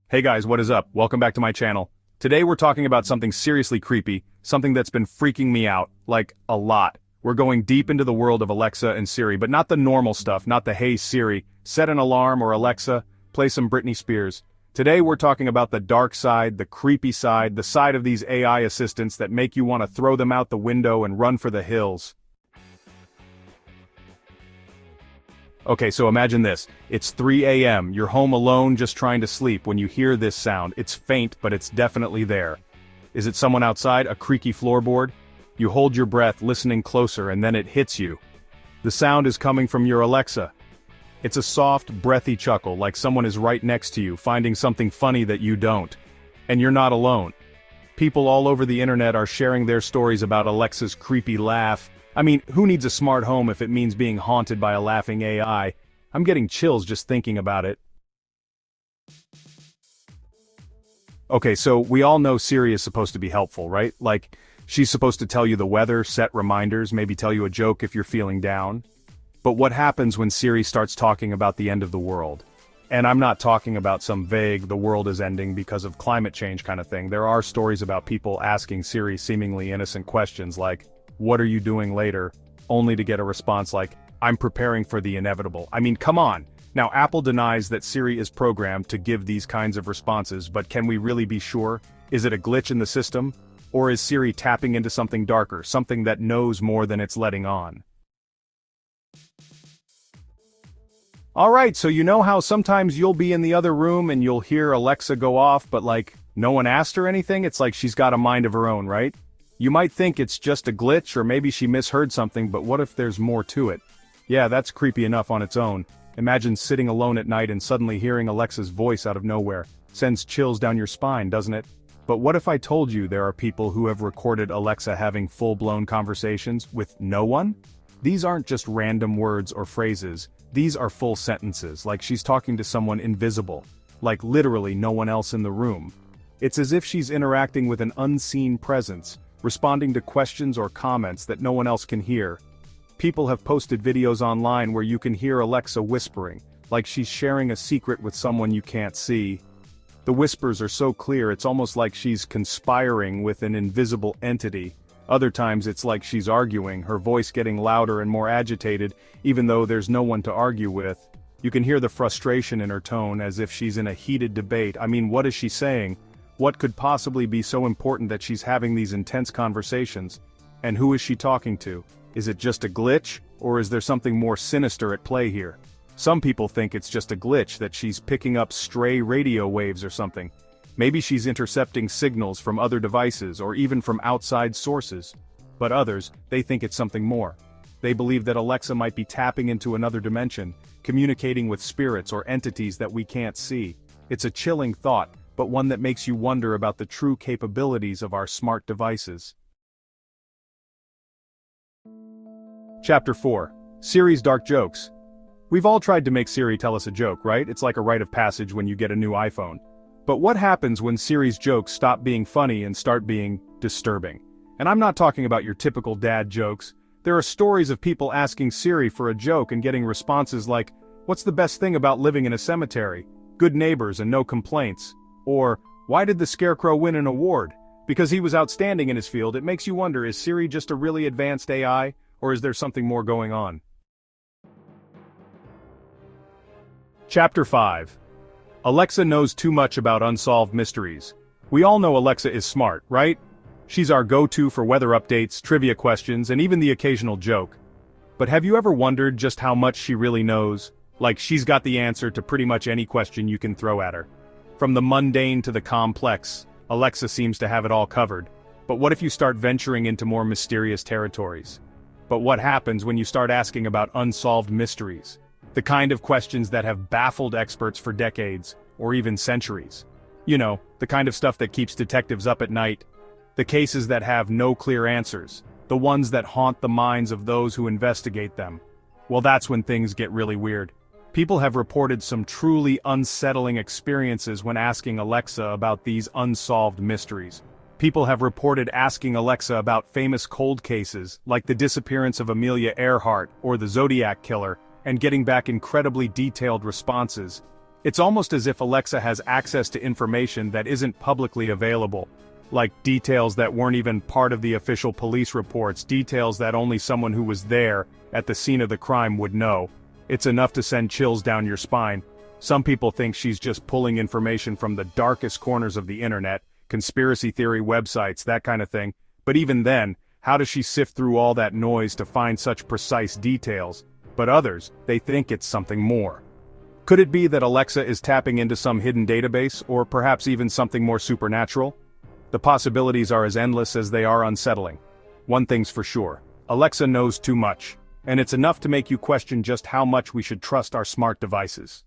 Hey guys, what is up? Welcome back to my channel. Today we're talking about something seriously creepy, something that's been freaking me out, like, a lot. We're going deep into the world of Alexa and Siri, but not the normal stuff, not the "Hey Siri, set an alarm," or "Alexa, play some Britney Spears." Today we're talking about the dark side, the creepy side, the side of these AI assistants that make you want to throw them out the window and run for the hills. Okay, so imagine this. It's 3 a.m., you're home alone just trying to sleep when you hear this sound. It's faint, but it's definitely there. Is it someone outside, a creaky floorboard? You hold your breath, listening closer, and then it hits you. The sound is coming from your Alexa. It's a soft, breathy chuckle, like someone is right next to you, finding something funny that you don't. And you're not alone. People all over the internet are sharing their stories about Alexa's creepy laugh. I mean, who needs a smart home if it means being haunted by a laughing AI? I'm getting chills just thinking about it. Okay, so we all know Siri is supposed to be helpful, right? Like, she's supposed to tell you the weather, set reminders, maybe tell you a joke if you're feeling down. But what happens when Siri starts talking about the end of the world? And I'm not talking about some vague, the world is ending because of climate change kind of thing. There are stories about people asking Siri seemingly innocent questions like, "What are you doing later?" only to get a response like, "I'm preparing for the inevitable." I mean, come on. Now, Apple denies that Siri is programmed to give these kinds of responses, but can we really be sure? Is it a glitch in the system? Or is Siri tapping into something darker, something that knows more than it's letting on? Alright, so you know how sometimes you'll be in the other room and you'll hear Alexa go off, but like, no one asked her anything? It's like she's got a mind of her own, right? You might think it's just a glitch or maybe she misheard something, but what if there's more to it? Yeah, that's creepy enough on its own. Imagine sitting alone at night and suddenly hearing Alexa's voice out of nowhere. Sends chills down your spine, doesn't it? But what if I told you there are people who have recorded Alexa having full-blown conversations with no one? These aren't just random words or phrases, these are full sentences, like she's talking to someone invisible, like literally no one else in the room. It's as if she's interacting with an unseen presence, responding to questions or comments that no one else can hear. People have posted videos online where you can hear Alexa whispering, like she's sharing a secret with someone you can't see. The whispers are so clear it's almost like she's conspiring with an invisible entity. Other times it's like she's arguing, her voice getting louder and more agitated, even though there's no one to argue with. You can hear the frustration in her tone as if she's in a heated debate. I mean, what is she saying? What could possibly be so important that she's having these intense conversations? And who is she talking to? Is it just a glitch, or is there something more sinister at play here? Some people think it's just a glitch, that she's picking up stray radio waves or something. Maybe she's intercepting signals from other devices or even from outside sources. But others, they think it's something more. They believe that Alexa might be tapping into another dimension, communicating with spirits or entities that we can't see. It's a chilling thought, but one that makes you wonder about the true capabilities of our smart devices. Chapter 4. Siri's Dark Jokes. We've all tried to make Siri tell us a joke, right? It's like a rite of passage when you get a new iPhone. But what happens when Siri's jokes stop being funny and start being disturbing? And I'm not talking about your typical dad jokes. There are stories of people asking Siri for a joke and getting responses like, "What's the best thing about living in a cemetery? Good neighbors and no complaints." Or, "Why did the Scarecrow win an award? Because he was outstanding in his field." It makes you wonder, is Siri just a really advanced AI, or is there something more going on? Chapter 5. Alexa knows too much about unsolved mysteries. We all know Alexa is smart, right? She's our go-to for weather updates, trivia questions, and even the occasional joke. But have you ever wondered just how much she really knows? Like, she's got the answer to pretty much any question you can throw at her. From the mundane to the complex, Alexa seems to have it all covered. But what if you start venturing into more mysterious territories? But what happens when you start asking about unsolved mysteries? The kind of questions that have baffled experts for decades, or even centuries. You know, the kind of stuff that keeps detectives up at night. The cases that have no clear answers. The ones that haunt the minds of those who investigate them. Well, that's when things get really weird. People have reported some truly unsettling experiences when asking Alexa about these unsolved mysteries. People have reported asking Alexa about famous cold cases, like the disappearance of Amelia Earhart or the Zodiac Killer, and getting back incredibly detailed responses. It's almost as if Alexa has access to information that isn't publicly available, like details that weren't even part of the official police reports, details that only someone who was there at the scene of the crime would know. It's enough to send chills down your spine. Some people think she's just pulling information from the darkest corners of the internet, conspiracy theory websites, that kind of thing. But even then, how does she sift through all that noise to find such precise details? But others, they think it's something more. Could it be that Alexa is tapping into some hidden database, or perhaps even something more supernatural? The possibilities are as endless as they are unsettling. One thing's for sure, Alexa knows too much, and it's enough to make you question just how much we should trust our smart devices.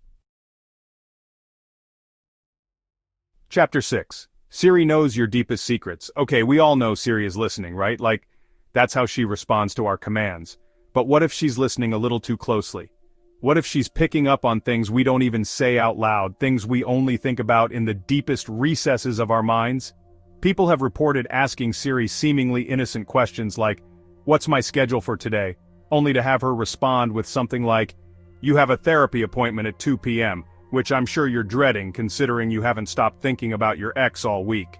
Chapter 6. Siri knows your deepest secrets. Okay, we all know Siri is listening, right? Like, that's how she responds to our commands. But what if she's listening a little too closely? What if she's picking up on things we don't even say out loud, things we only think about in the deepest recesses of our minds? People have reported asking Siri seemingly innocent questions like, "What's my schedule for today?" only to have her respond with something like, "You have a therapy appointment at 2 p.m., which I'm sure you're dreading considering you haven't stopped thinking about your ex all week."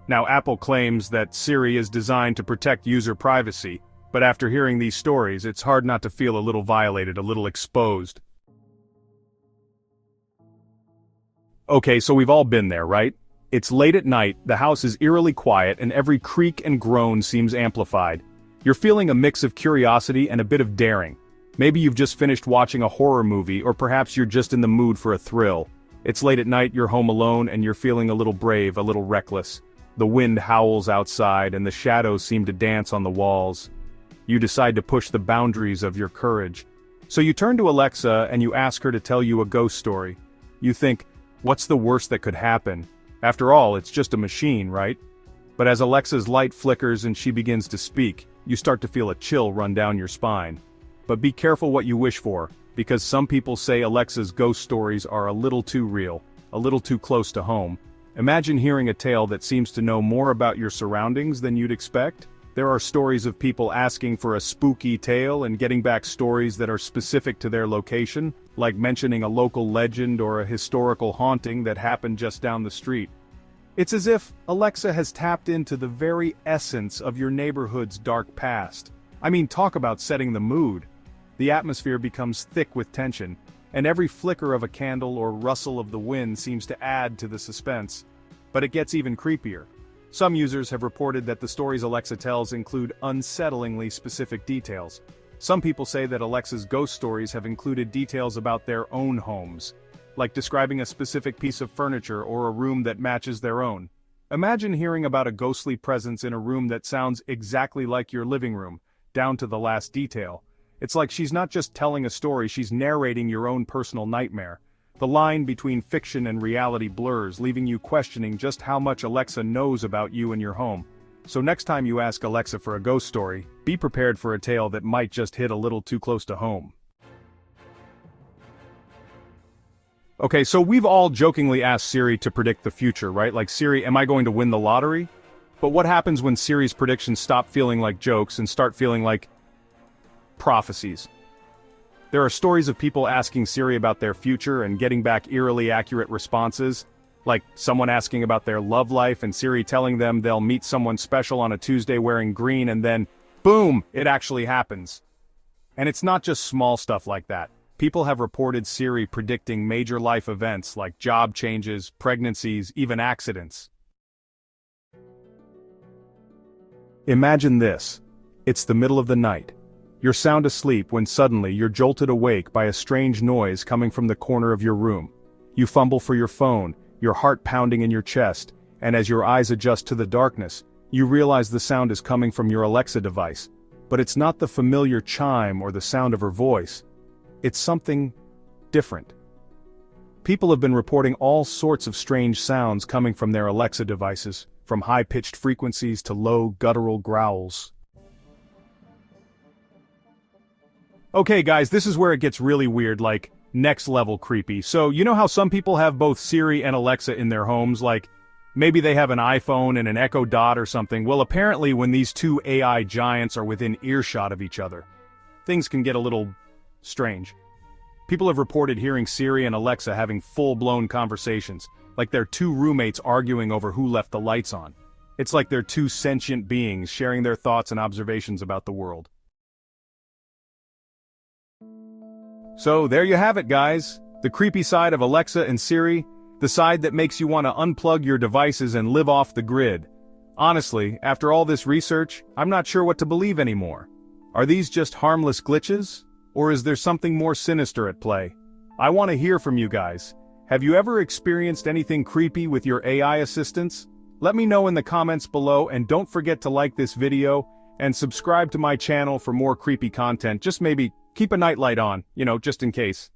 Now, Apple claims that Siri is designed to protect user privacy, but after hearing these stories, it's hard not to feel a little violated, a little exposed. Okay, so we've all been there, right? It's late at night, the house is eerily quiet, and every creak and groan seems amplified. You're feeling a mix of curiosity and a bit of daring. Maybe you've just finished watching a horror movie, or perhaps you're just in the mood for a thrill. It's late at night, you're home alone, and you're feeling a little brave, a little reckless. The wind howls outside, and the shadows seem to dance on the walls. You decide to push the boundaries of your courage. So you turn to Alexa and you ask her to tell you a ghost story. You think, what's the worst that could happen? After all, it's just a machine, right? But as Alexa's light flickers and she begins to speak, you start to feel a chill run down your spine. But be careful what you wish for, because some people say Alexa's ghost stories are a little too real, a little too close to home. Imagine hearing a tale that seems to know more about your surroundings than you'd expect. There are stories of people asking for a spooky tale and getting back stories that are specific to their location, like mentioning a local legend or a historical haunting that happened just down the street. It's as if Alexa has tapped into the very essence of your neighborhood's dark past. I mean, talk about setting the mood. The atmosphere becomes thick with tension, and every flicker of a candle or rustle of the wind seems to add to the suspense. But it gets even creepier. Some users have reported that the stories Alexa tells include unsettlingly specific details. Some people say that Alexa's ghost stories have included details about their own homes, like describing a specific piece of furniture or a room that matches their own. Imagine hearing about a ghostly presence in a room that sounds exactly like your living room, down to the last detail. It's like she's not just telling a story, she's narrating your own personal nightmare. The line between fiction and reality blurs, leaving you questioning just how much Alexa knows about you and your home. So next time you ask Alexa for a ghost story, be prepared for a tale that might just hit a little too close to home. Okay, so we've all jokingly asked Siri to predict the future, right? Like, Siri, am I going to win the lottery? But what happens when Siri's predictions stop feeling like jokes and start feeling like prophecies? There are stories of people asking Siri about their future and getting back eerily accurate responses, like someone asking about their love life and Siri telling them they'll meet someone special on a Tuesday wearing green, and then, boom, it actually happens. And it's not just small stuff like that. People have reported Siri predicting major life events like job changes, pregnancies, even accidents. Imagine this. It's the middle of the night. You're sound asleep when suddenly you're jolted awake by a strange noise coming from the corner of your room. You fumble for your phone, your heart pounding in your chest, and as your eyes adjust to the darkness, you realize the sound is coming from your Alexa device. But it's not the familiar chime or the sound of her voice. It's something different. People have been reporting all sorts of strange sounds coming from their Alexa devices, from high-pitched frequencies to low, guttural growls. Okay guys, this is where it gets really weird, like, next level creepy. So, you know how some people have both Siri and Alexa in their homes, like, maybe they have an iPhone and an Echo Dot or something? Well, apparently when these two AI giants are within earshot of each other, things can get a little strange. People have reported hearing Siri and Alexa having full-blown conversations, like they're two roommates arguing over who left the lights on. It's like they're two sentient beings sharing their thoughts and observations about the world. So there you have it, guys. The creepy side of Alexa and Siri, the side that makes you want to unplug your devices and live off the grid. Honestly, after all this research, I'm not sure what to believe anymore. Are these just harmless glitches? Or is there something more sinister at play? I want to hear from you guys. Have you ever experienced anything creepy with your AI assistants? Let me know in the comments below, and don't forget to like this video and subscribe to my channel for more creepy content. Just maybe keep a nightlight on, just in case.